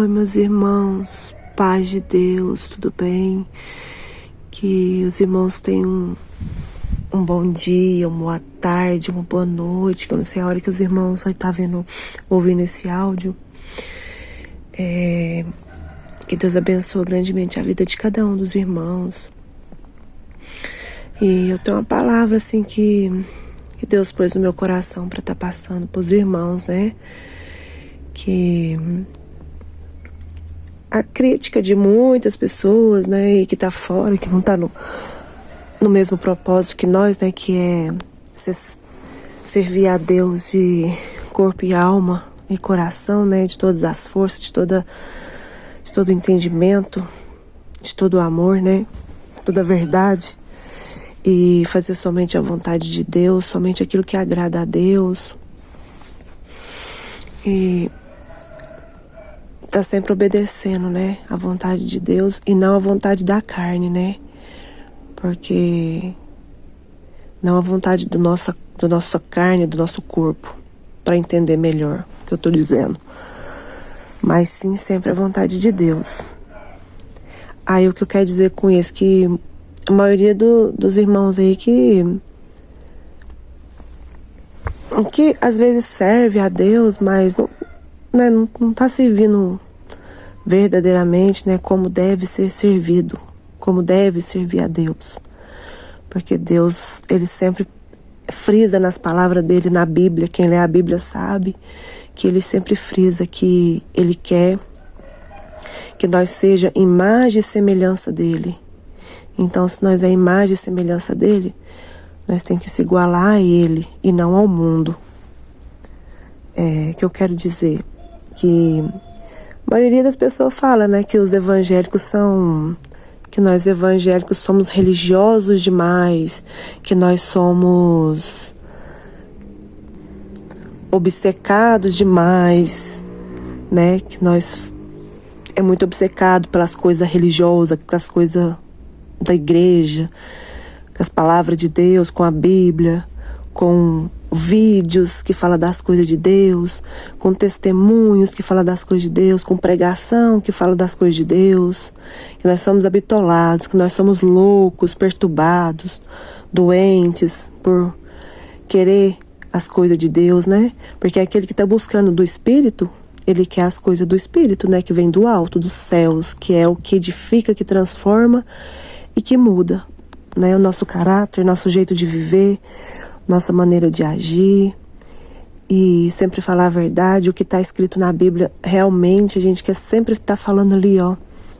Oi, meus irmãos, paz de Deus, tudo bem? Que os irmãos tenham um bom dia, uma boa tarde, uma boa noite, que eu não sei a hora que os irmãos vão estar ouvindo esse áudio. Que Deus abençoe grandemente a vida de cada um dos irmãos. E eu tenho uma palavra assim que Deus pôs no meu coração para estar passando para os irmãos, né? Que a crítica de muitas pessoas, né, e que tá fora, que não tá no mesmo propósito que nós, né, que é servir a Deus de corpo e alma e coração, né, de todas as forças, de todo o entendimento, de todo o amor, né, toda a verdade, e fazer somente a vontade de Deus, somente aquilo que agrada a Deus, e tá sempre obedecendo, né, a vontade de Deus e não a vontade da carne, né, porque não a vontade do nossa carne, do nosso corpo, para entender melhor o que eu tô dizendo, mas sim sempre a vontade de Deus. Aí o que eu quero dizer com isso, que a maioria dos irmãos aí que às vezes serve a Deus, mas não tá servindo verdadeiramente, né, como deve ser servido, como deve servir a Deus. Porque Deus, ele sempre frisa nas palavras dele na Bíblia, quem lê a Bíblia sabe, que ele sempre frisa que ele quer que nós seja imagem e semelhança dele. Então, se nós é imagem e semelhança dele, nós temos que se igualar a ele e não ao mundo. Que eu quero dizer que a maioria das pessoas fala, né, que os evangélicos que nós evangélicos somos religiosos demais, que nós somos obcecados demais, né, que nós é muito obcecado pelas coisas religiosas, com as coisas da igreja, com as palavras de Deus, com a Bíblia, com vídeos que falam das coisas de Deus, com testemunhos que falam das coisas de Deus, com pregação que fala das coisas de Deus, que nós somos habitolados, que nós somos loucos, perturbados, doentes por querer as coisas de Deus, né? Porque aquele que está buscando do Espírito, ele quer as coisas do Espírito, né? Que vem do alto, dos céus, que é o que edifica, que transforma e que muda, né? O nosso caráter, nosso jeito de viver, nossa maneira de agir, e sempre falar a verdade, o que está escrito na Bíblia, realmente a gente quer sempre estar falando ali, ó,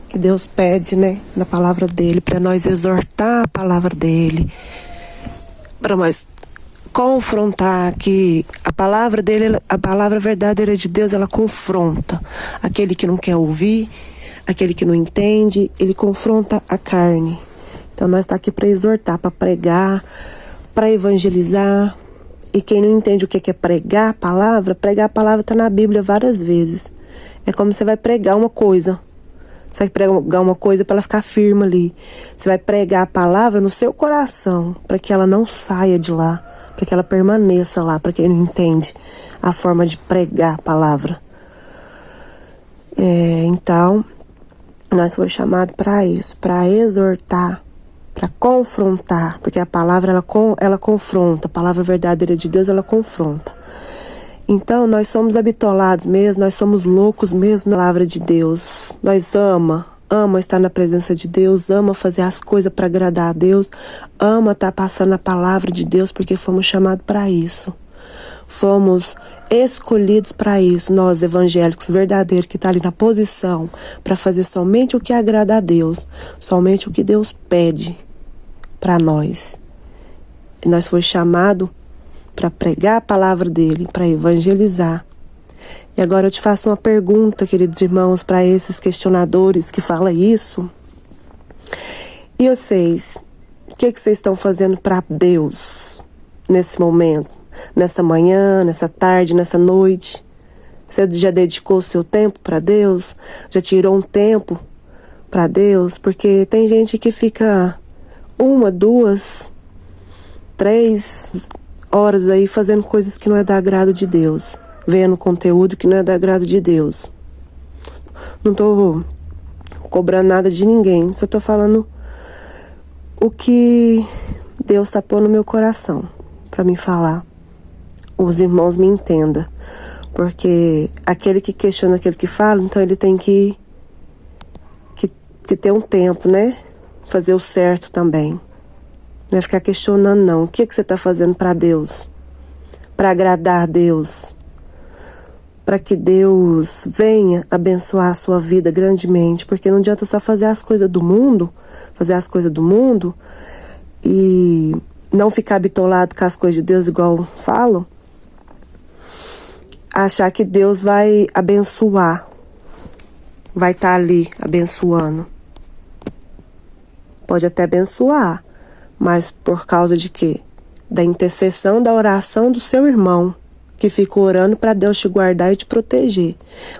que Deus pede, né, na palavra dele, para nós exortar a palavra dele, para nós confrontar, que a palavra dele, a palavra verdadeira de Deus, ela confronta aquele que não quer ouvir, aquele que não entende, ele confronta a carne. Então nós tá aqui para exortar, para pregar, para evangelizar. E quem não entende o que é pregar a palavra está na Bíblia várias vezes. É como você vai pregar uma coisa. Você vai pregar uma coisa para ela ficar firme ali. Você vai pregar a palavra no seu coração, para que ela não saia de lá, para que ela permaneça lá, para quem não entende a forma de pregar a palavra. Então, nós fomos chamados para isso, para exortar, para confrontar, porque a palavra ela confronta, a palavra verdadeira de Deus ela confronta. Então nós somos habitolados mesmo, nós somos loucos mesmo na palavra de Deus. Nós ama estar na presença de Deus, ama fazer as coisas para agradar a Deus, ama estar passando a palavra de Deus, porque fomos chamados para isso. Fomos escolhidos para isso, nós evangélicos verdadeiros que tá ali na posição para fazer somente o que agrada a Deus, somente o que Deus pede para nós. E nós fomos chamados para pregar a palavra dele, para evangelizar. E agora eu te faço uma pergunta, queridos irmãos, para esses questionadores que falam isso. E vocês, o que vocês estão fazendo para Deus nesse momento? Nessa manhã, nessa tarde, nessa noite? Você já dedicou o seu tempo para Deus? Já tirou um tempo para Deus? Porque tem gente que fica 1, 2, 3 horas aí fazendo coisas que não é do agrado de Deus, vendo conteúdo que não é do agrado de Deus. tô cobrando nada de ninguém. Só tô falando o que Deus tá pondo no meu coração pra me falar. Os irmãos me entendam. Porque aquele que questiona aquele que fala, então ele tem que ter um tempo, né? Fazer o certo também. Não é ficar questionando, não. O que você tá fazendo pra Deus? Pra agradar a Deus? Para que Deus venha abençoar a sua vida grandemente, porque não adianta só fazer as coisas do mundo e não ficar bitolado com as coisas de Deus, igual falam, achar que Deus vai abençoar, vai estar ali abençoando. Pode até abençoar, mas por causa de quê? Da intercessão, da oração do seu irmão, que fica orando para Deus te guardar e te proteger.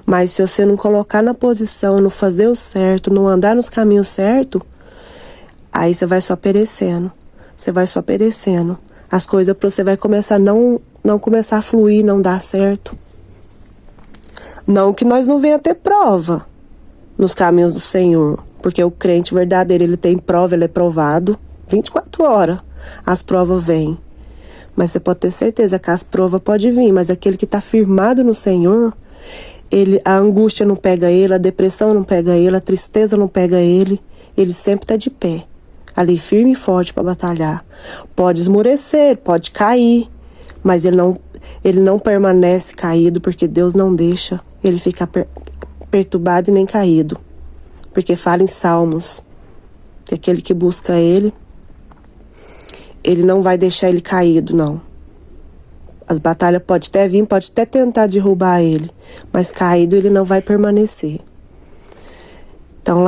Mas se você não colocar na posição, não fazer o certo, não andar nos caminhos certos, aí você vai só perecendo. Você vai só perecendo. As coisas para você vai começar não começar a fluir, não dar certo. Não que nós não venha ter prova nos caminhos do Senhor, porque o crente verdadeiro, ele tem prova, ele é provado 24 horas. As provas vêm. Mas você pode ter certeza que as provas podem vir, mas aquele que está firmado no Senhor, a angústia não pega ele, a depressão não pega ele, a tristeza não pega ele sempre está de pé, ali firme e forte para batalhar. Pode esmorecer, pode cair, mas ele não permanece caído, porque Deus não deixa ele ficar perturbado e nem caído. Porque fala em Salmos que aquele que busca ele não vai deixar ele caído, não. As batalhas podem até vir, pode até tentar derrubar ele, mas caído ele não vai permanecer. Então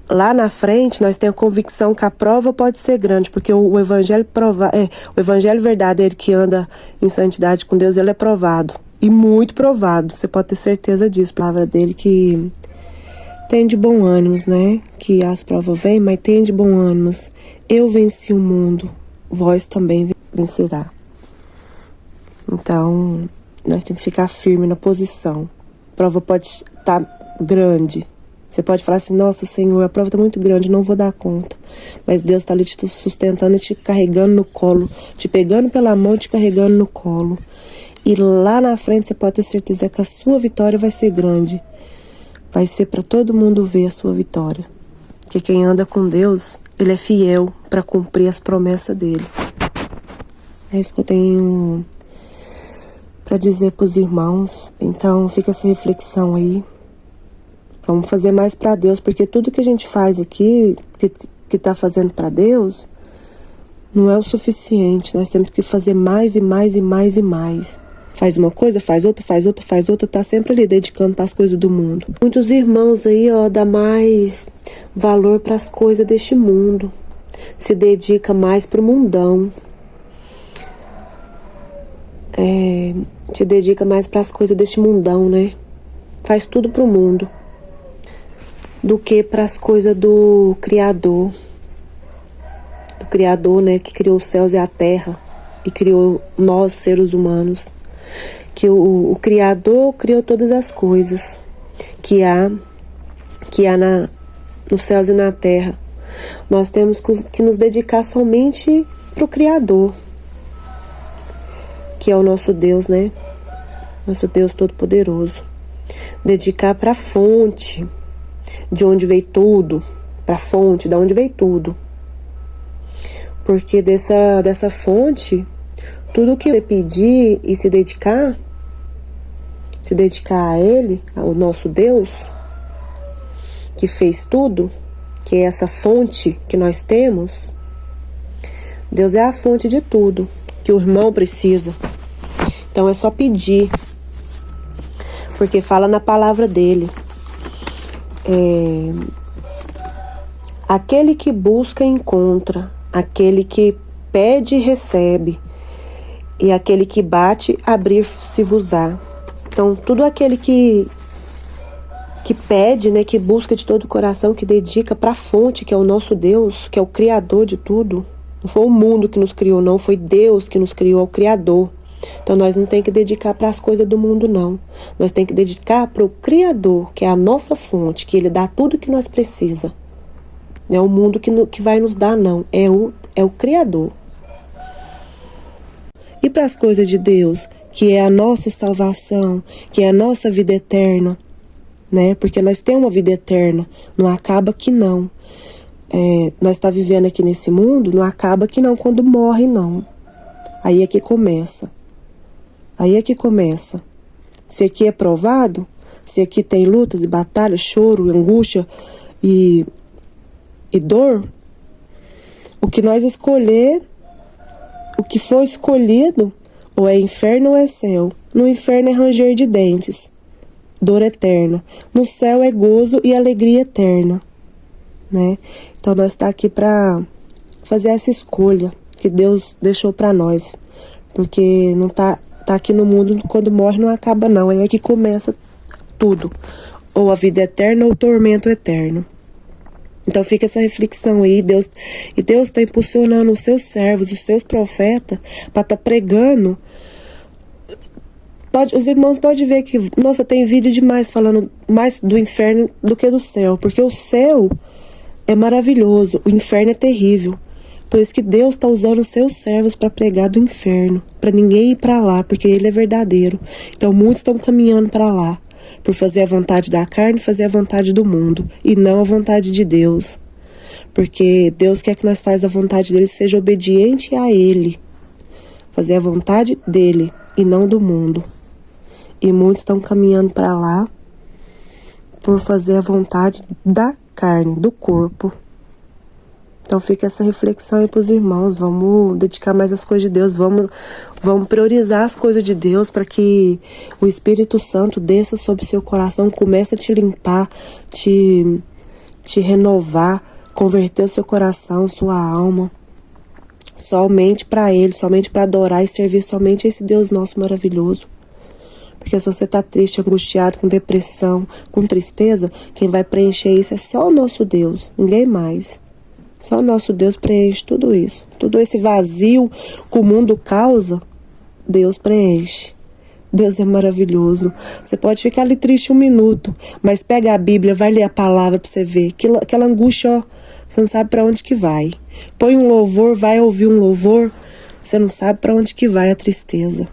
lá na frente nós temos a convicção que a prova pode ser grande, porque o evangelho o evangelho verdadeiro que anda em santidade com Deus, ele é provado, e muito provado, você pode ter certeza disso. A palavra dele que tem de bom ânimo, né? Que as provas vêm, mas tem de bom ânimo. Eu venci o mundo, vós também vencerá. Então, nós temos que ficar firme na posição. A prova pode estar grande. Você pode falar assim, nossa, Senhor, a prova está muito grande, não vou dar conta. Mas Deus está ali te sustentando e te carregando no colo, te pegando pela mão e te carregando no colo. E lá na frente você pode ter certeza que a sua vitória vai ser grande. Vai ser para todo mundo ver a sua vitória. Porque quem anda com Deus, ele é fiel para cumprir as promessas dele. É isso que eu tenho para dizer para os irmãos. Então fica essa reflexão aí. Vamos fazer mais para Deus, porque tudo que a gente faz aqui, que está fazendo para Deus, não é o suficiente. Nós temos que fazer mais e mais e mais e mais. Faz uma coisa, faz outra, faz outra, faz outra, tá sempre ali dedicando para as coisas do mundo. Muitos irmãos aí, dá mais valor para as coisas deste mundo. Se dedica mais pro mundão. Se dedica mais para as coisas deste mundão, né? Faz tudo pro mundo. Do que para as coisas do Criador. Do Criador, né? Que criou os céus e a terra. E criou nós, seres humanos. Que o Criador criou todas as coisas que há nos céus e na terra. Nós temos que nos dedicar somente para o Criador, que é o nosso Deus, né? Nosso Deus Todo-Poderoso. Dedicar para a fonte, de onde veio tudo, para a fonte, de onde veio tudo. Porque dessa fonte, tudo que eu pedir e se dedicar a Ele, ao nosso Deus, que fez tudo, que é essa fonte que nós temos, Deus é a fonte de tudo que o irmão precisa. Então é só pedir, porque fala na palavra dele. Aquele que busca encontra, aquele que pede recebe, e aquele que bate abrir-se-vos-á. Então tudo aquele que pede, né, que busca de todo o coração, que dedica para a fonte, que é o nosso Deus, que é o Criador de tudo. Não foi o mundo que nos criou, não, foi Deus que nos criou, é o Criador. Então nós não tem que dedicar para as coisas do mundo, não. Nós tem que dedicar para o Criador, que é a nossa fonte, que Ele dá tudo que nós precisa. Não é o mundo que vai nos dar, não. É o Criador. E para as coisas de Deus, que é a nossa salvação, que é a nossa vida eterna, né? Porque nós temos uma vida eterna, não acaba que não. Nós está vivendo aqui nesse mundo, não acaba que não quando morre, não. Aí é que começa. Aí é que começa. Se aqui é provado, se aqui tem lutas e batalhas, choro, angústia e dor, o que nós escolher, o que for escolhido, ou é inferno ou é céu. No inferno é ranger de dentes, dor eterna. No céu é gozo e alegria eterna, né? Então nós está aqui para fazer essa escolha que Deus deixou para nós, porque não tá aqui no mundo, quando morre não acaba não, aí é que começa tudo, ou a vida eterna ou o tormento eterno. Então fica essa reflexão aí, Deus está impulsionando os seus servos, os seus profetas, para estar pregando. Os irmãos podem ver que, nossa, tem vídeo demais falando mais do inferno do que do céu, porque o céu é maravilhoso, o inferno é terrível. Por isso que Deus está usando os seus servos para pregar do inferno, para ninguém ir para lá, porque Ele é verdadeiro. Então muitos estão caminhando para lá, por fazer a vontade da carne e fazer a vontade do mundo, e não a vontade de Deus. Porque Deus quer que nós façamos a vontade dEle, seja obediente a Ele. Fazer a vontade dEle e não do mundo. E muitos estão caminhando para lá por fazer a vontade da carne, do corpo. Então fica essa reflexão aí para os irmãos, vamos dedicar mais as coisas de Deus, vamos priorizar as coisas de Deus para que o Espírito Santo desça sobre o seu coração, comece a te limpar, te renovar, converter o seu coração, sua alma, somente para Ele, somente para adorar e servir somente esse Deus nosso maravilhoso. Porque se você está triste, angustiado, com depressão, com tristeza, quem vai preencher isso é só o nosso Deus, ninguém mais. Só o nosso Deus preenche tudo isso. Todo esse vazio que o mundo causa, Deus preenche. Deus é maravilhoso. Você pode ficar ali triste um minuto, mas pega a Bíblia, vai ler a palavra para você ver. Aquela angústia, ó, você não sabe para onde que vai. Põe um louvor, vai ouvir um louvor, você não sabe para onde que vai a tristeza.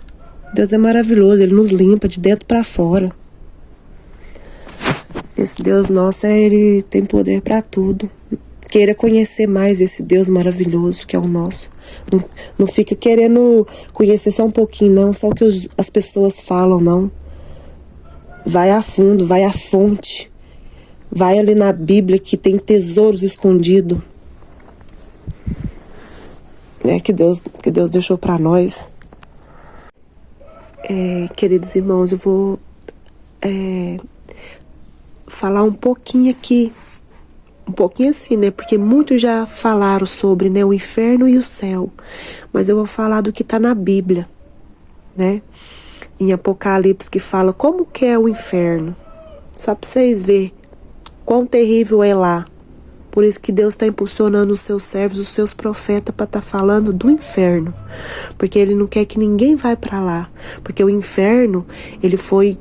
Deus é maravilhoso, Ele nos limpa de dentro para fora. Esse Deus nosso, Ele tem poder para tudo. Queira conhecer mais esse Deus maravilhoso que é o nosso. Não fica querendo conhecer só um pouquinho, não. Só o que as pessoas falam, não. Vai a fundo, vai à fonte. Vai ali na Bíblia que tem tesouros escondidos. Que Deus deixou para nós. Queridos irmãos, eu vou falar um pouquinho aqui. Um pouquinho assim, né? Porque muitos já falaram sobre, né, o inferno e o céu. Mas eu vou falar do que está na Bíblia, né? Em Apocalipse, que fala como que é o inferno. Só para vocês verem quão terrível é lá. Por isso que Deus está impulsionando os seus servos, os seus profetas, para estar falando do inferno. Porque Ele não quer que ninguém vá para lá. Porque o inferno, ele foi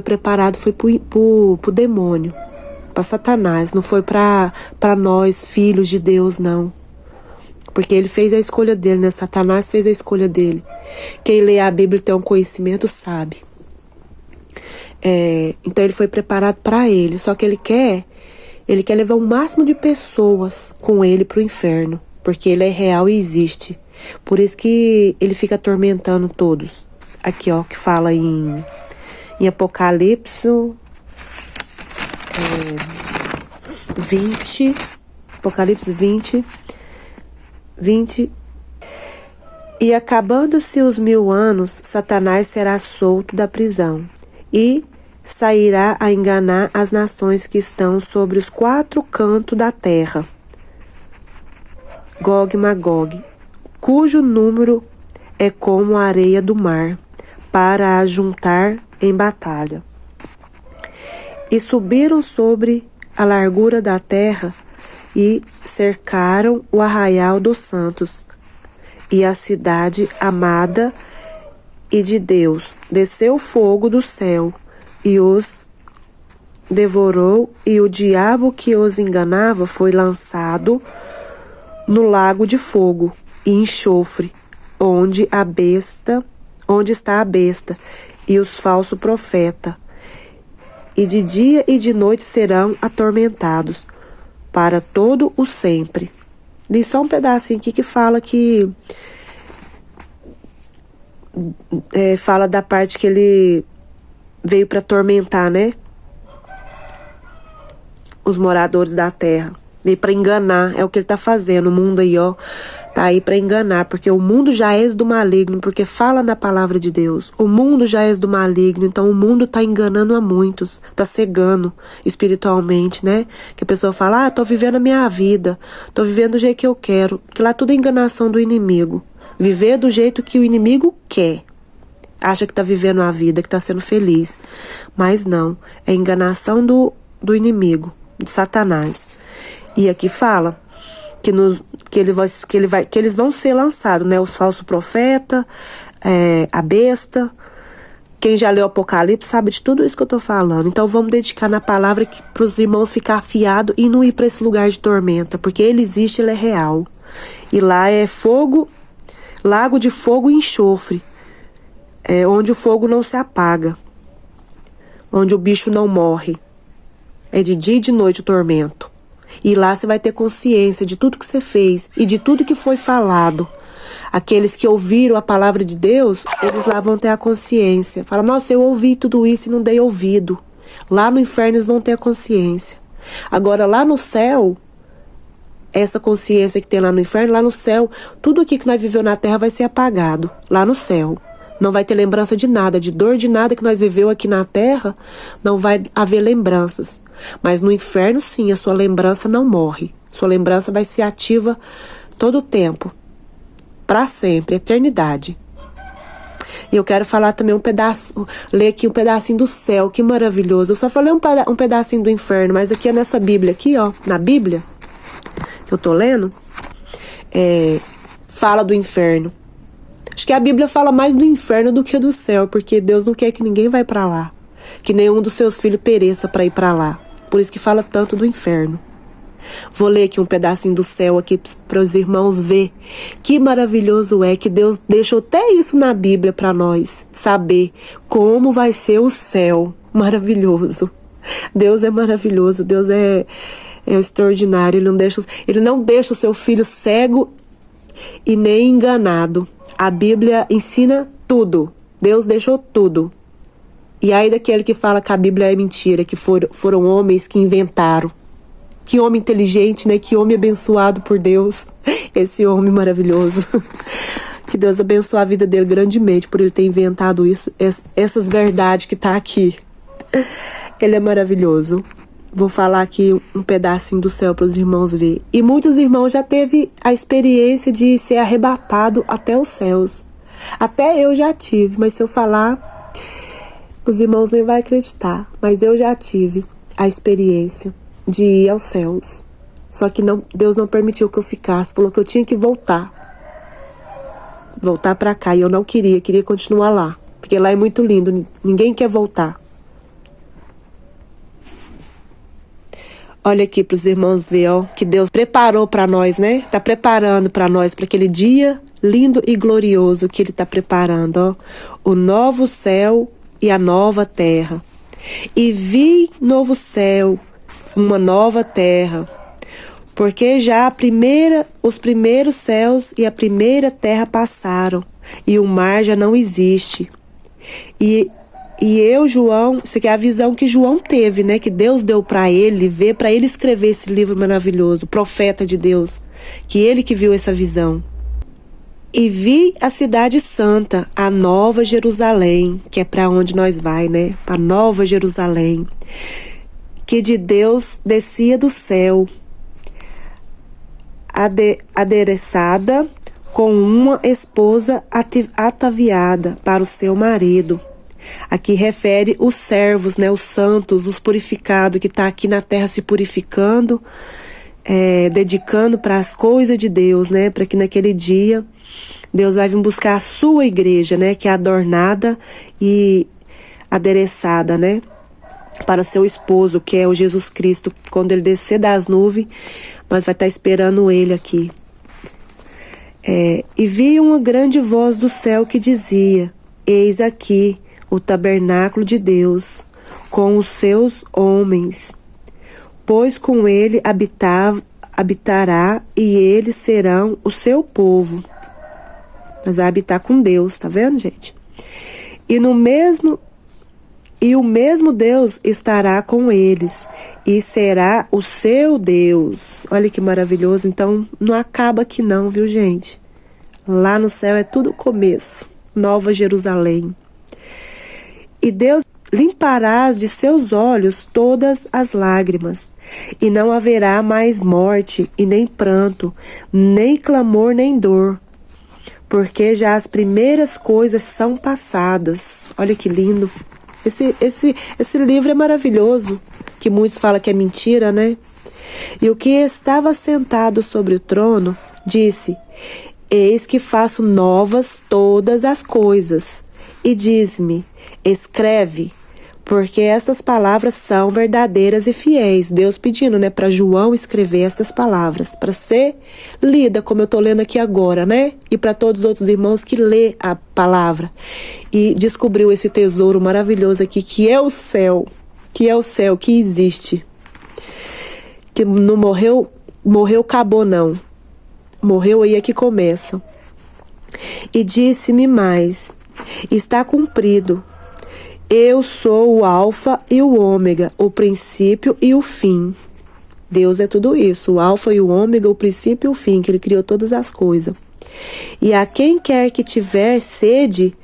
preparado, foi pro demônio. Para Satanás, não foi para nós, filhos de Deus, não. Porque ele fez a escolha dele, né? Satanás fez a escolha dele. Quem lê a Bíblia e tem um conhecimento sabe. Então ele foi preparado para ele. Só que ele quer levar o máximo de pessoas com ele para o inferno. Porque ele é real e existe. Por isso que ele fica atormentando todos. Aqui, ó, que fala em Apocalipse 20, Apocalipse 20. E acabando-se os 1000 anos, Satanás será solto da prisão e sairá a enganar as nações que estão sobre os 4 cantos da terra, Gog e Magog, cujo número é como a areia do mar, para a juntar em batalha. E subiram sobre a largura da terra e cercaram o arraial dos santos e a cidade amada e de Deus desceu fogo do céu e os devorou, e o diabo que os enganava foi lançado no lago de fogo e enxofre, onde está a besta e os falsos profetas, e de dia e de noite serão atormentados para todo o sempre. Li só um pedacinho aqui que fala fala da parte que ele veio para atormentar, né? Os moradores da terra. Veio para enganar, é o que ele tá fazendo. O mundo aí, ó, tá aí para enganar, porque o mundo já é do maligno, porque fala na palavra de Deus. O mundo já é do maligno, então o mundo tá enganando a muitos, tá cegando espiritualmente, né? Que a pessoa fala, tô vivendo a minha vida, tô vivendo do jeito que eu quero, que lá tudo é enganação do inimigo. Viver do jeito que o inimigo quer. Acha que tá vivendo a vida, que tá sendo feliz. Mas não, é enganação do inimigo, de Satanás. E aqui fala que eles vão ser lançados, né? Os falsos profetas, a besta. Quem já leu o Apocalipse sabe de tudo isso que eu tô falando. Então vamos dedicar na palavra para os irmãos ficar afiados e não ir para esse lugar de tormenta, porque ele existe, ele é real. E lá é fogo, lago de fogo e enxofre, onde o fogo não se apaga, onde o bicho não morre. É de dia e de noite o tormento. E lá você vai ter consciência de tudo que você fez e de tudo que foi falado. Aqueles que ouviram a palavra de Deus, eles lá vão ter a consciência. Fala, nossa, eu ouvi tudo isso e não dei ouvido. Lá no inferno eles vão ter a consciência. Agora lá no céu, essa consciência que tem lá no inferno, lá no céu, tudo aqui que nós vivemos na terra vai ser apagado. Lá no céu. Não vai ter lembrança de nada, de dor de nada que nós vivemos aqui na terra, não vai haver lembranças. Mas no inferno, sim, a sua lembrança não morre. Sua lembrança vai ser ativa todo o tempo. Para sempre, eternidade. E eu quero falar também ler aqui um pedacinho do céu, que maravilhoso. Eu só falei um pedacinho do inferno, mas aqui é nessa Bíblia aqui, ó, na Bíblia, que eu tô lendo, fala do inferno. Acho que a Bíblia fala mais do inferno do que do céu, porque Deus não quer que ninguém vá para lá, que nenhum dos seus filhos pereça para ir para lá. Por isso que fala tanto do inferno. Vou ler aqui um pedacinho do céu aqui para os irmãos ver que maravilhoso é que Deus deixou até isso na Bíblia para nós saber como vai ser o céu. Maravilhoso. Deus é maravilhoso, Deus é extraordinário. Ele não deixa o seu filho cego e nem enganado. A Bíblia ensina tudo. Deus deixou tudo. E aí daquele que fala que a Bíblia é mentira, que foram homens que inventaram. Que homem inteligente, né? Que homem abençoado por Deus. Esse homem maravilhoso. Que Deus abençoe a vida dele grandemente por ele ter inventado isso, essas verdades que tá aqui. Ele é maravilhoso. Vou falar aqui um pedacinho do céu para os irmãos ver. E muitos irmãos já teve a experiência de ser arrebatado até os céus. Até eu já tive, mas se eu falar, os irmãos nem vão acreditar. Mas eu já tive a experiência de ir aos céus. Só que Deus não permitiu que eu ficasse. Falou que eu tinha que voltar. Voltar para cá. E eu não queria continuar lá. Porque lá é muito lindo. Ninguém quer voltar. Olha aqui para os irmãos ver, ó, que Deus preparou para nós, né? Tá preparando para nós, para aquele dia lindo e glorioso que Ele tá preparando, ó. O novo céu e a nova terra. E vi novo céu, uma nova terra, porque já os primeiros céus e a primeira terra passaram, e o mar já não existe. E eu, João, isso aqui é a visão que João teve, né? Que Deus deu para ele ver, para ele escrever esse livro maravilhoso, profeta de Deus, que ele que viu essa visão. E vi a cidade santa, a nova Jerusalém, que é para onde nós vai, né? A nova Jerusalém, que de Deus descia do céu, adereçada com uma esposa ataviada para o seu marido. Aqui refere os servos, né, os santos, os purificados, que está aqui na terra se purificando, dedicando para as coisas de Deus, né, para que naquele dia Deus vai vir buscar a sua igreja, né? Que é adornada e adereçada, né? Para seu esposo, que é o Jesus Cristo. Quando ele descer das nuvens, nós vai estar esperando ele aqui. E vi uma grande voz do céu que dizia: eis aqui o tabernáculo de Deus, com os seus homens, pois com ele habitará, e eles serão o seu povo. Nós vamos habitar com Deus, tá vendo, gente? E o mesmo Deus estará com eles, e será o seu Deus. Olha que maravilhoso. Então, não acaba aqui não, viu, gente? Lá no céu é tudo começo. Nova Jerusalém. E Deus limpará de seus olhos todas as lágrimas, e não haverá mais morte, e nem pranto, nem clamor, nem dor, porque já as primeiras coisas são passadas. Olha que lindo. Esse livro é maravilhoso, que muitos falam que é mentira, né? E o que estava sentado sobre o trono disse: eis que faço novas todas as coisas. E diz-me: escreve, porque estas palavras são verdadeiras e fiéis. Deus pedindo, né, para João escrever estas palavras, para ser lida, como eu estou lendo aqui agora, né? E para todos os outros irmãos que lê a palavra e descobriu esse tesouro maravilhoso aqui, que é o céu, que existe, que não morreu, acabou não. Morreu aí é que começa. E disse-me mais: está cumprido. Eu sou o alfa e o ômega, o princípio e o fim. Deus é tudo isso, o alfa e o ômega, o princípio e o fim, que ele criou todas as coisas. E a quem quer que tiver sede,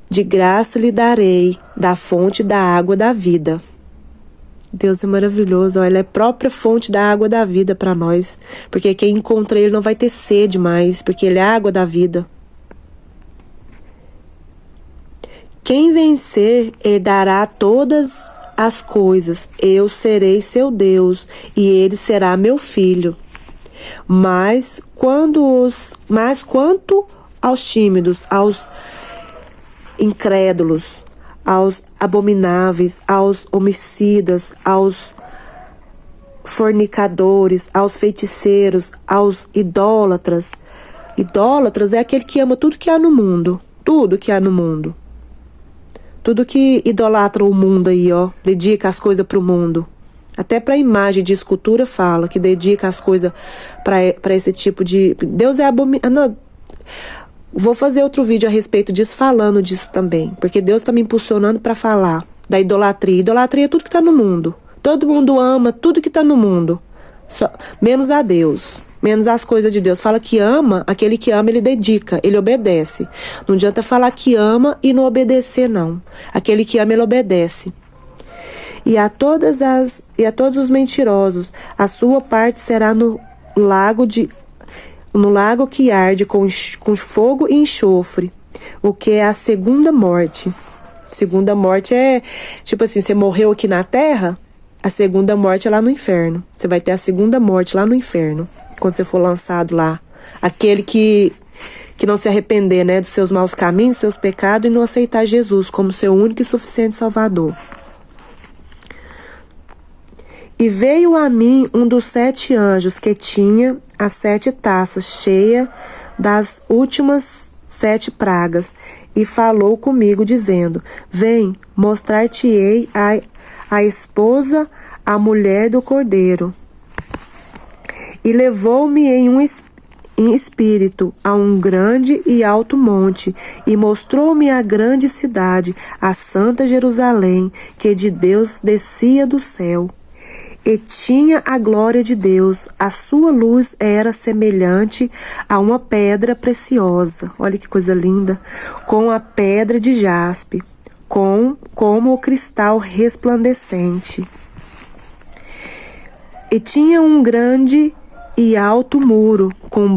de graça lhe darei da fonte da água da vida. Deus é maravilhoso, ó, ele é a própria fonte da água da vida para nós. Porque quem encontra ele não vai ter sede mais, porque ele é a água da vida. Quem vencer herdará todas as coisas, eu serei seu Deus, e ele será meu filho. Mas quanto aos tímidos, aos incrédulos, aos abomináveis, aos homicidas, aos fornicadores, aos feiticeiros, aos idólatras. Idólatras é aquele que ama tudo que há no mundo, tudo que há no mundo. Tudo que idolatra o mundo aí, ó, dedica as coisas pro mundo. Até pra imagem de escultura fala que dedica as coisas pra esse tipo de... Deus é abominável. Vou fazer outro vídeo a respeito disso, falando disso também. Porque Deus tá me impulsionando pra falar da idolatria. Idolatria é tudo que tá no mundo. Todo mundo ama tudo que tá no mundo. Menos a Deus. Menos as coisas de Deus. Fala que ama, aquele que ama ele dedica, ele obedece. Não adianta falar que ama e não obedecer, não. Aquele que ama ele obedece. E a todos os mentirosos, a sua parte será no lago que arde com fogo e enxofre, o que é a segunda morte. Segunda morte é, tipo assim, você morreu aqui na terra, a segunda morte é lá no inferno. Você vai ter a segunda morte lá no inferno, quando você for lançado lá. Aquele que não se arrepender, né, dos seus maus caminhos, dos seus pecados, e não aceitar Jesus como seu único e suficiente Salvador. E veio a mim um dos 7 anjos que tinha as 7 taças cheias das últimas 7 pragas, e falou comigo, dizendo: vem, mostrar-te-ei a esposa, a mulher do Cordeiro. E levou-me em espírito a um grande e alto monte, e mostrou-me a grande cidade, a santa Jerusalém, que de Deus descia do céu. E tinha a glória de Deus, a sua luz era semelhante a uma pedra preciosa. Olha que coisa linda! Com a pedra de jaspe, como o cristal resplandecente. E tinha um grande e alto muro, com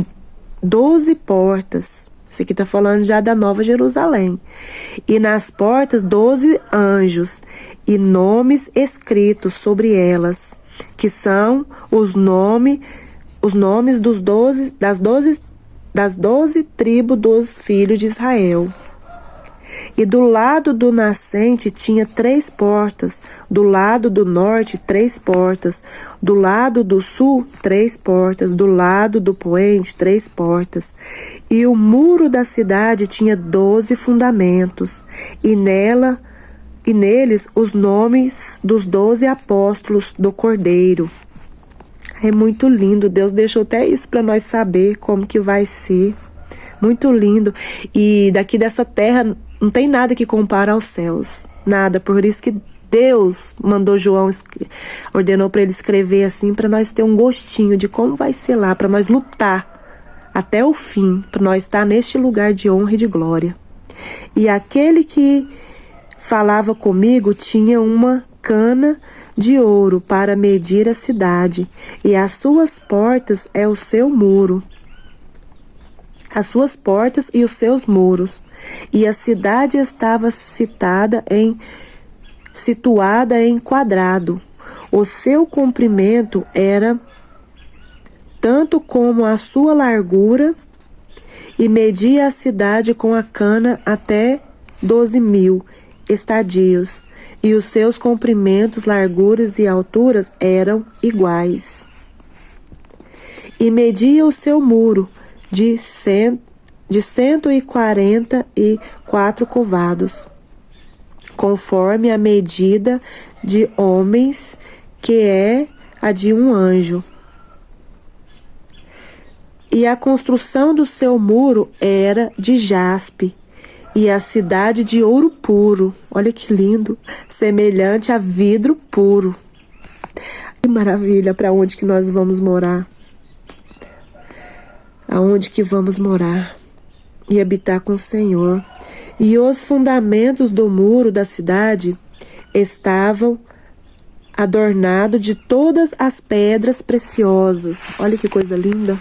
12 portas. Isso aqui está falando já da Nova Jerusalém. E nas portas 12 anjos, e nomes escritos sobre elas, que são os nomes das 12 das 12 tribos dos filhos de Israel. E do lado do nascente tinha 3 portas, do lado do norte 3 portas, do lado do sul 3 portas, do lado do poente 3 portas. E o muro da cidade tinha 12 fundamentos, e neles os nomes dos 12 apóstolos do Cordeiro. É muito lindo, Deus deixou até isso para nós saber como que vai ser. Muito lindo. E daqui dessa terra não tem nada que compara aos céus. Nada. Por isso que Deus mandou João, ordenou para ele escrever assim, para nós ter um gostinho de como vai ser lá, para nós lutar até o fim, para nós estar neste lugar de honra e de glória. E aquele que falava comigo tinha uma cana de ouro para medir a cidade, e as suas portas é o seu muro. As suas portas e os seus muros. E a cidade estava situada em quadrado. O seu comprimento era tanto como a sua largura, e media a cidade com a cana até 12.000 estadios, e os seus comprimentos, larguras e alturas eram iguais. E media o seu muro de 144 covados, conforme a medida de homens, que é a de um anjo. E a construção do seu muro era de jaspe, e a cidade de ouro puro. Olha que lindo, semelhante a vidro puro. Que maravilha, para onde que nós vamos morar? Aonde que vamos morar e habitar com o Senhor. E os fundamentos do muro da cidade estavam adornados de todas as pedras preciosas. Olha que coisa linda.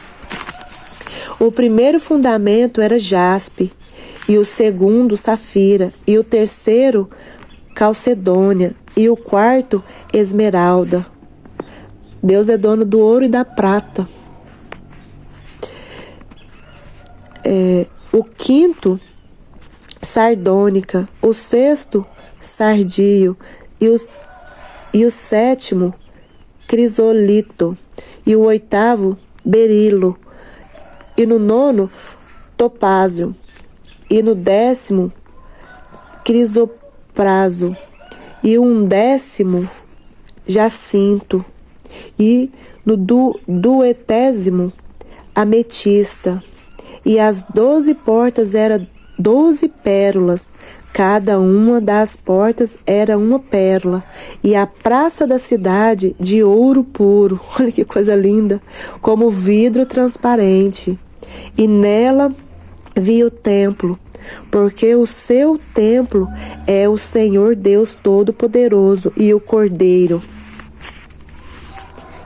O primeiro fundamento era jaspe, e o segundo safira, e o terceiro calcedônia, e o quarto esmeralda. Deus é dono do ouro e da prata. O quinto, sardônica, o sexto, sardio, e o sétimo, crisolito, e o oitavo, berilo, e no nono, topázio, e no 10º, crisopraso, e o 11º, jacinto, e no 12º, ametista. E as 12 portas eram 12 pérolas, cada uma das portas era uma pérola, e a praça da cidade de ouro puro. Olha que coisa linda, como vidro transparente. E nela vi o templo, porque o seu templo é o Senhor Deus Todo-Poderoso e o Cordeiro,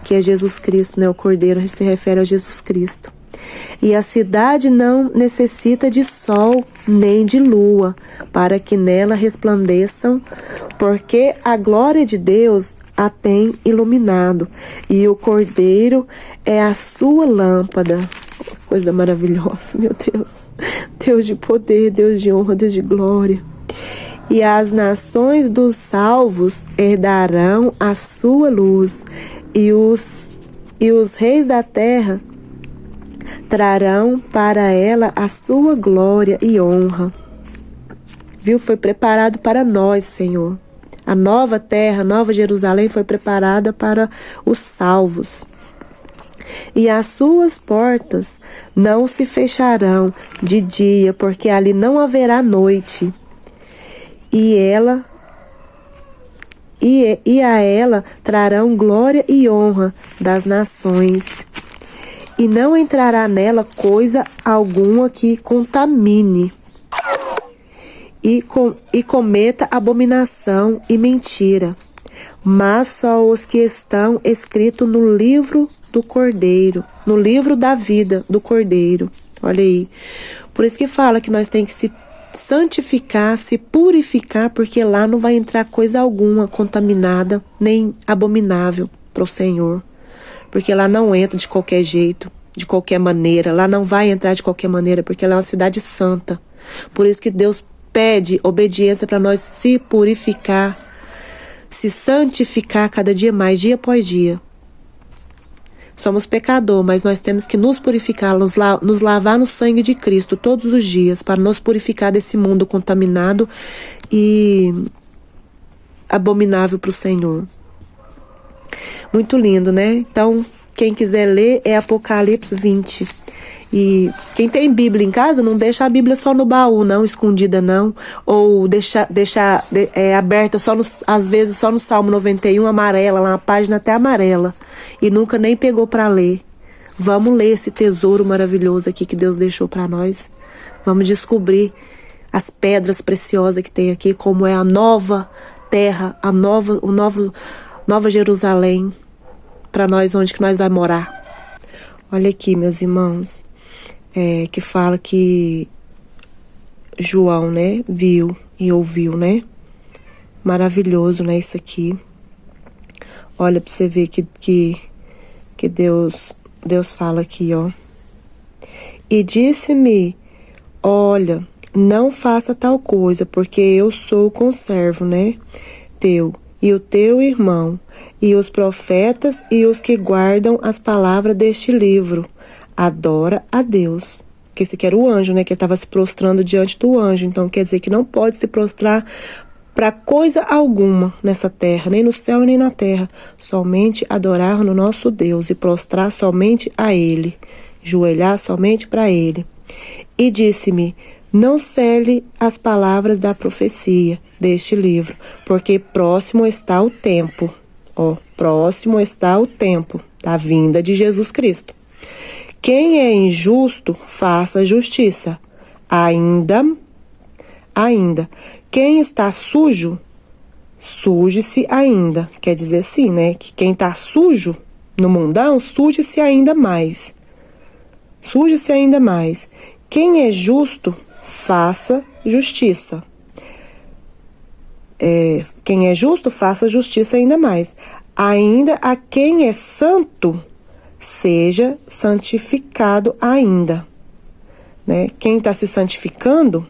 que é Jesus Cristo, né? O Cordeiro se refere a Jesus Cristo. E a cidade não necessita de sol nem de lua, para que nela resplandeçam, porque a glória de Deus a tem iluminado, e o Cordeiro é a sua lâmpada. Coisa maravilhosa, meu Deus. Deus de poder, Deus de honra, Deus de glória. E as nações dos salvos herdarão a sua luz, e os reis da terra trarão para ela a sua glória e honra. Viu? Foi preparado para nós, Senhor. A nova terra, a nova Jerusalém foi preparada para os salvos. E as suas portas não se fecharão de dia, porque ali não haverá noite. E a ela trarão glória e honra das nações. E não entrará nela coisa alguma que contamine e cometa abominação e mentira, mas só os que estão escritos no livro do Cordeiro, no livro da vida do Cordeiro. Olha aí. Por isso que fala que nós temos que se santificar, se purificar, porque lá não vai entrar coisa alguma contaminada, nem abominável para o Senhor. Porque lá não entra de qualquer jeito. de qualquer maneira, lá não vai entrar de qualquer maneira, porque ela é uma cidade santa. Por isso que Deus pede obediência para nós se purificar, se santificar cada dia mais, dia após dia. Somos pecador, mas nós temos que nos purificar, nos lavar no sangue de Cristo todos os dias, para nos purificar desse mundo contaminado e abominável para o Senhor. Muito lindo, né? Então, quem quiser ler é Apocalipse 20. E quem tem Bíblia em casa, não deixa a Bíblia só no baú, não, escondida não. Ou deixar aberta às vezes só no Salmo 91, amarela, lá uma página até amarela. E nunca nem pegou para ler. Vamos ler esse tesouro maravilhoso aqui que Deus deixou para nós. Vamos descobrir as pedras preciosas que tem aqui, como é a nova terra, Nova Jerusalém, para nós, onde que nós vamos morar. Olha aqui, meus irmãos, que fala que João, né, viu e ouviu, né? Maravilhoso, né, isso aqui. Olha para você ver que Deus fala aqui, ó. E disse-me, olha, não faça tal coisa, porque eu sou o conservo, né, teu, e o teu irmão, e os profetas e os que guardam as palavras deste livro. Adora a Deus. Que esse aqui era o anjo, né? Que ele estava se prostrando diante do anjo. Então quer dizer que não pode se prostrar para coisa alguma nessa terra, nem no céu nem na terra. Somente adorar no nosso Deus e prostrar somente a Ele. Joelhar somente para Ele. E disse-me, não cele as palavras da profecia deste livro, porque próximo está o tempo. Próximo está o tempo da vinda de Jesus Cristo. Quem é injusto, faça justiça. Ainda. Quem está sujo, suje-se ainda. Quer dizer assim, né? Que quem está sujo no mundão, suje-se ainda mais. Suje-se ainda mais. Quem é justo, faça justiça. Quem é justo, faça justiça ainda mais. Ainda a quem é santo, seja santificado ainda. Né? Quem está se santificando,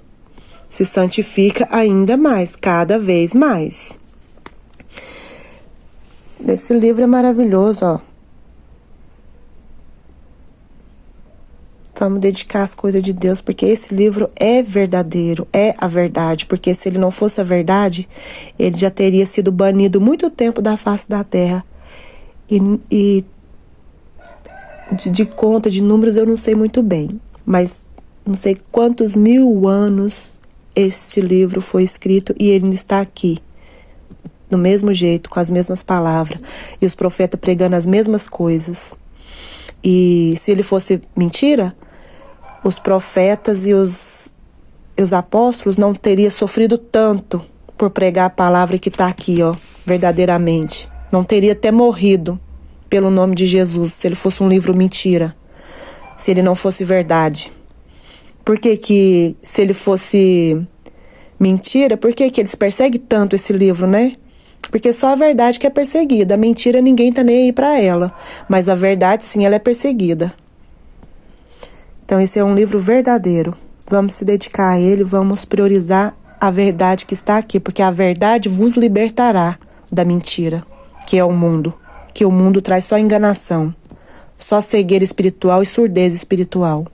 se santifica ainda mais, cada vez mais. Esse livro é maravilhoso, ó. Vamos dedicar as coisas de Deus, porque esse livro é verdadeiro, é a verdade. Porque se ele não fosse a verdade, ele já teria sido banido muito tempo da face da terra. E de conta, de números, eu não sei muito bem. Mas não sei quantos 1000 anos este livro foi escrito e ele está aqui. Do mesmo jeito, com as mesmas palavras. E os profetas pregando as mesmas coisas. E se ele fosse mentira, os profetas e os apóstolos não teriam sofrido tanto por pregar a palavra que está aqui, ó, verdadeiramente. Não teria até morrido pelo nome de Jesus, se ele fosse um livro mentira, se ele não fosse verdade. Por que se ele fosse mentira, por que eles perseguem tanto esse livro, né? Porque só a verdade que é perseguida, a mentira ninguém tá nem aí para ela, mas a verdade sim, ela é perseguida. Então esse é um livro verdadeiro. Vamos se dedicar a ele, vamos priorizar a verdade que está aqui, porque a verdade vos libertará da mentira, que é o mundo. Que o mundo traz só enganação, só cegueira espiritual e surdez espiritual.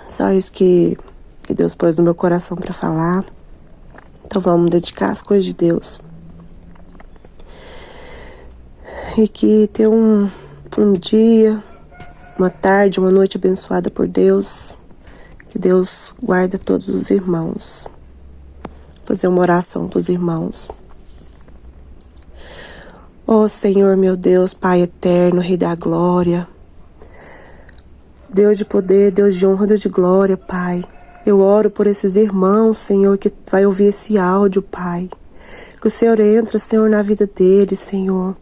Só isso que Deus pôs no meu coração para falar. Então vamos dedicar as coisas de Deus. E que tenha um dia, uma tarde, uma noite abençoada por Deus. Que Deus guarde todos os irmãos. Vou fazer uma oração para os irmãos. Ó Senhor, meu Deus, Pai eterno, Rei da glória. Deus de poder, Deus de honra, Deus de glória, Pai. Eu oro por esses irmãos, Senhor, que vai ouvir esse áudio, Pai. Que o Senhor entra, Senhor, na vida deles, Senhor.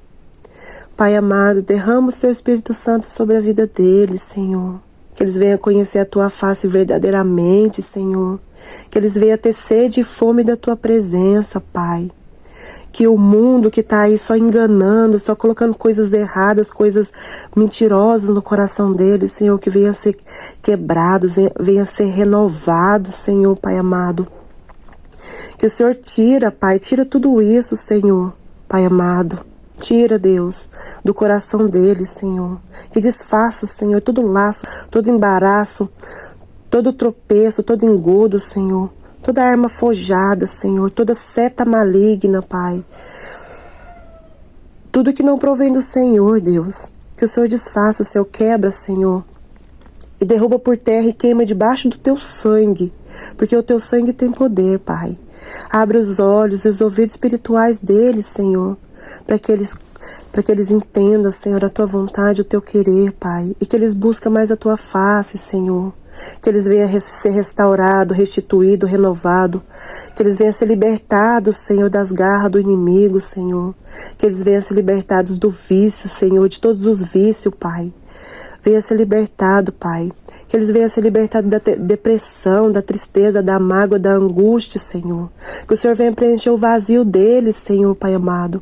Pai amado, derrama o Seu Espírito Santo sobre a vida deles, Senhor. Que eles venham conhecer a Tua face verdadeiramente, Senhor. Que eles venham ter sede e fome da Tua presença, Pai. que o mundo que tá aí só enganando, só colocando coisas erradas, coisas mentirosas no coração deles, Senhor, que venha a ser quebrados, venha a ser renovados, Senhor, Pai amado. Que o Senhor tira, Pai, tira tudo isso, Senhor, Pai amado. Tira, Deus, do coração deles, Senhor. Que desfaça, Senhor, todo laço, todo embaraço, todo tropeço, todo engodo, Senhor. Toda arma forjada, Senhor, toda seta maligna, Pai. Tudo que não provém do Senhor, Deus. Que o Senhor desfaça, Senhor, quebra, Senhor. E derruba por terra e queima debaixo do teu sangue. Porque o teu sangue tem poder, Pai. Abre os olhos e os ouvidos espirituais deles, Senhor. Para que eles entendam, Senhor, a tua vontade, o teu querer, Pai. E que eles busquem mais a tua face, Senhor. Que eles venham a ser restaurados, restituídos, renovados. Que eles venham a ser libertados, Senhor, das garras do inimigo, Senhor. Que eles venham a ser libertados do vício, Senhor, de todos os vícios, Pai. Venha ser libertado, Pai. Que eles venham a ser libertados da depressão, da tristeza, da mágoa, da angústia, Senhor. Que o Senhor venha preencher o vazio deles, Senhor, Pai amado.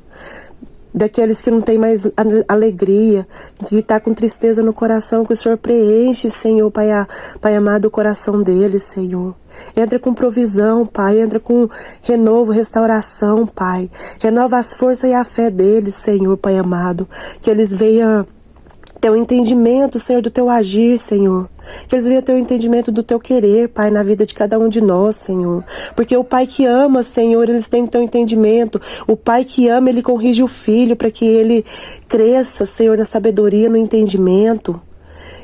Daqueles que não tem mais alegria, que está com tristeza no coração, que o Senhor preenche, Senhor, Pai amado, o coração deles, Senhor. Entra com provisão, Pai, entra com renovo, restauração, Pai. Renova as forças e a fé deles, Senhor, Pai amado. Que eles venham ter um entendimento, Senhor, do teu agir, Senhor. Que eles venham ter um entendimento do teu querer, Pai, na vida de cada um de nós, Senhor. Porque o Pai que ama, Senhor, eles têm que ter um entendimento. O Pai que ama, ele corrige o filho para que ele cresça, Senhor, na sabedoria, no entendimento.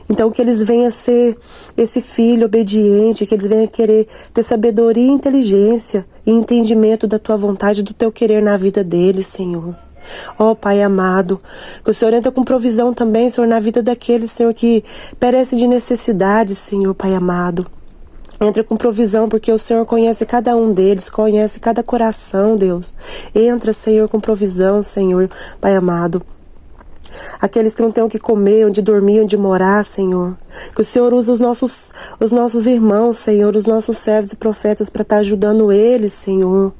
Então que eles venham a ser esse filho obediente, que eles venham a querer ter sabedoria e inteligência e entendimento da tua vontade, do teu querer na vida deles, Senhor. Ó Pai amado, que o Senhor entra com provisão também, Senhor, na vida daqueles, Senhor, que perecem de necessidade, Senhor, Pai amado. Entra com provisão, porque o Senhor conhece cada um deles, conhece cada coração, Deus. Entra, Senhor, com provisão, Senhor, Pai amado. Aqueles que não têm o que comer, onde dormir, onde morar, Senhor. Que o Senhor usa os nossos irmãos, Senhor, os nossos servos e profetas para estar ajudando eles, Senhor.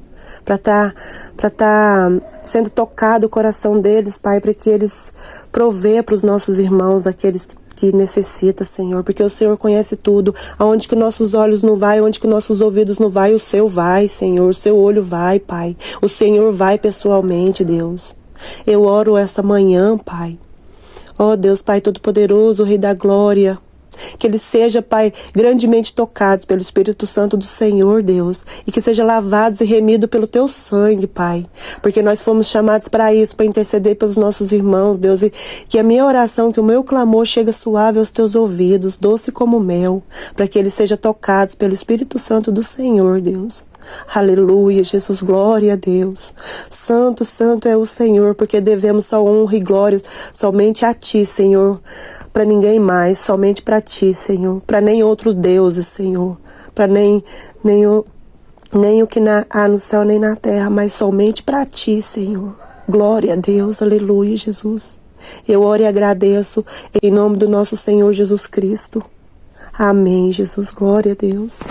Para tá sendo tocado o coração deles, Pai, para que eles provê para os nossos irmãos, aqueles que necessitam, Senhor, porque o Senhor conhece tudo, aonde que nossos olhos não vai, onde que nossos ouvidos não vai, o Seu vai, Senhor, o Seu olho vai, Pai, o Senhor vai pessoalmente, Deus. Eu oro essa manhã, Pai, ó Deus, Pai Todo-Poderoso, Rei da Glória, que eles sejam, Pai, grandemente tocados pelo Espírito Santo do Senhor, Deus, e que sejam lavados e remidos pelo Teu sangue, Pai, porque nós fomos chamados para isso, para interceder pelos nossos irmãos, Deus, e que a minha oração, que o meu clamor chegue suave aos Teus ouvidos, doce como mel, para que eles sejam tocados pelo Espírito Santo do Senhor, Deus. Aleluia, Jesus, glória a Deus. Santo, santo é o Senhor, porque devemos só honra e glória somente a Ti, Senhor, para ninguém mais, somente para Ti, Senhor, para nem outros deuses, Senhor, para nem o que há no céu nem na terra, mas somente para Ti, Senhor. Glória a Deus, aleluia, Jesus. Eu oro e agradeço em nome do nosso Senhor Jesus Cristo. Amém, Jesus, glória a Deus.